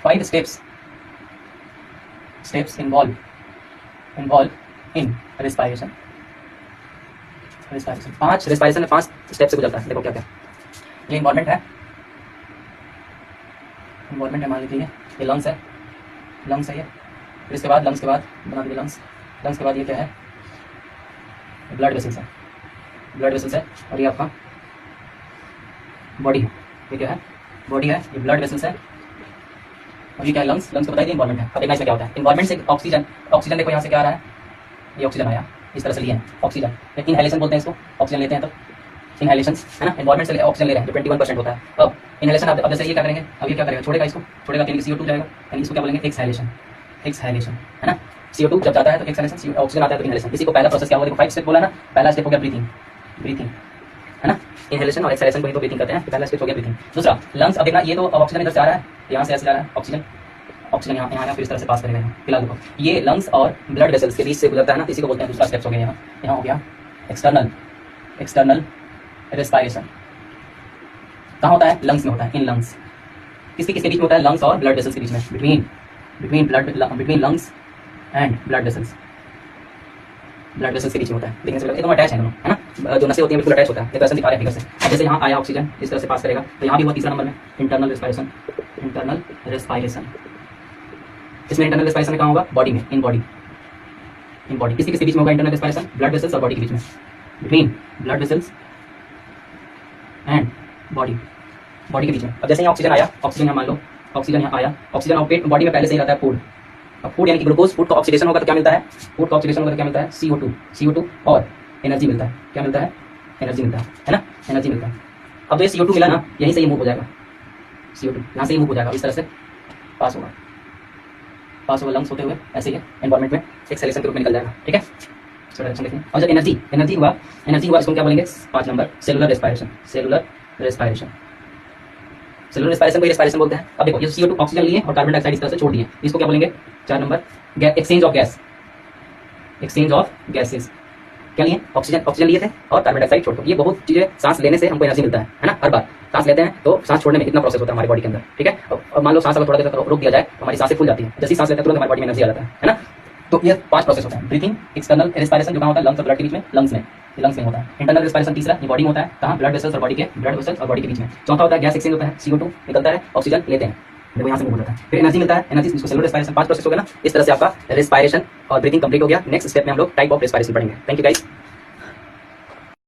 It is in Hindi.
5 steps involve in respiration. 5 respiration में 5 स्टेप से गुजरता है। देखो क्या क्या ये इन्वॉल्वमेंट है, मान लीजिए ये लंग्स है, ये फिर इसके बाद लंग्स के बाद बना दीजिए लंग्स के बाद ये क्या है, ब्लड वेसल्स है, और ये आपका बॉडी है, ये क्या है, बॉडी है, ये ब्लड वेसल्स है, और ये क्या है, लंग्स को बताइए इन्वॉल्वमेंट है। अब देखना इसमें क्या होता है। इन्वॉल्वमेंट से ऑक्सीजन देखो यहाँ से क्या आ रहा है, ये ऑक्सीजन आया, इस तरह से लिए हैं ऑक्सीजन, इनहेलेशन बोलते हैं इसको, ऑक्सीजन लेते हैं तो इनहेलेशन है ना, इन्वॉल्वमेंट से ऑक्सीजन ले रहे हैं जो 21% होता है। अब इनहेलेशन अब जैसे ये क्या करेंगे, अब ये क्या करेगा, छोड़ेगा यानी CO2 जाएगा, यानी इसको क्या बोलेंगे, एक्सहेलेशन है ना। CO2 जब जाता है तो एक्सहेलेशन, ऑक्सीजन आता है तो इनहेलेशन। इसी को पहला प्रोसेस क्या होगा, देखो 5 स्टेप बोला ना, पहला स्टेप हो गया ब्रीथिंग है ना, इनहेलेशन और एक्सहेलेशन को ही तो ब्रीथिंग कहते हैं, तो पहला स्टेप हो गया ब्रीथिंग। दूसरा लंग्स, अब देखना ये तो ऑक्सीजन इधर से आ रहा है, यहाँ से ऐसे जा रहा है ऑक्सीजन यहाँ फिर इस तरह से पास करेगा। फिलहाल देखो ये लंग्स और ब्लड वेसल्स के बीच से गुजरता है ना, इसी को बोलते हैं दूसरा स्टेप हो गया। यहाँ हो गया एक्सटर्नल रेस्पिरेशन। कहाँ होता है, लंग्स में होता है, इन लंग्स। किसके बीच में होता है, लंग्स और ब्लड वेसल्स के बीच में, between lungs and blood vessels के बीच में होता है। देखने से एकदम अटैच है दोनों, है ना, जो नसें होती हैं बिल्कुल अटैच होता है। ये दिखा रहे हैं फिगर से। जैसे यहाँ आया ऑक्सीजन इस तरह से पास करेगा, तो यहाँ भी हुआ तीसरा नंबर में इंटरनल रेस्पिरेशन। इसमें इंटरनल रेस्पिरेशन में कहाँ होगा, बॉडी में, इन बॉडी। किसके बीच में होगा इंटरनल रेस्पिरेशन, ब्लड वेसल्स और बॉडी के बीच में, between blood vessels and body के बीच में। अब जैसे यहाँ ऑक्सीजन आया, ऑक्सीजन मान लो ऑक्सीजन यहाँ आया, ऑक्सीजन और पेट बॉडी में पहले से ही रहता है फूड। अब फूड यानी कि ग्लूकोज, फूड का ऑक्सीडेशन होगा तो क्या मिलता है, CO2 और एनर्जी मिलता है। क्या मिलता है, एनर्जी मिलता है ना, एनर्जी मिलता है। अब तो ये CO2 मिला ना, यहीं से ये मूव हो जाएगा, CO2 यहाँ से ही मूव हो जाएगा, इस तरह से पास होगा लंग्स होते हुए, ऐसे ही एनवायरमेंट में एक्सहेलेशन के रूप में निकल जाएगा। ठीक है, देखिए। और जब एनर्जी हुआ इसको क्या बोलेंगे, 5 नंबर सेलुलर रेस्पिरेशन को रेस्पिरेशन बोलते हैं। अब देखो ये CO2 ऑक्सीजन लिए और कार्बन डाइऑक्साइड इस तरह से छोड़ दिए, इसको क्या बोलेंगे, 4 नंबर एक्सचेंज ऑफ गैसेस। क्या लिए, ऑक्सीजन लिए थे और कार्बन डाइऑक्साइड छोड़ दो। ये बहुत चीजें, सांस लेने से हमको एनर्जी मिलता है ना, हर बार सांस लेते हैं तो सांस छोड़ने में कितना प्रोसेस होता है हमारी बॉडी के अंदर। ठीक है, और मान लो सांस अगर थोड़ा देर तक रोक दिया जाए तो हमारी सांसें फूल जाती है, जैसे सांस लेते हैं तुरंत हमारी बॉडी में एनर्जी आ जाता है ना। तो ये 5 प्रोसेस होता है, ब्रीथिंग, एक्सटर्नल रेस्पिरेशन जो कहाँ होता है, लंग्स और ब्लड के बीच में, लंग्स में होता है। इंटरनल रेस्पिरेशन तीसरा, ये बॉडी में होता है, कहाँ, ब्लड वेसल्स और बॉडी के बीच में। चौथा होता है गैस एक्सचेंज होता है, CO2 निकलता है, ऑक्सीजन लेते हैं, देखो यहाँ से मूव हो जाता है, फिर एनर्जी मिलता है, इसको सेलुलर रेस्पिरेशन। 5 प्रोसेस हो गया ना। इस तरह से आपका रेस्पिरेशन और ब्रीथिंग कंप्लीट हो गया। नेक्स्ट स्टेप में हम लोग टाइप ऑफ रेस्पिरेशन पढ़ेंगे। Thank you guys.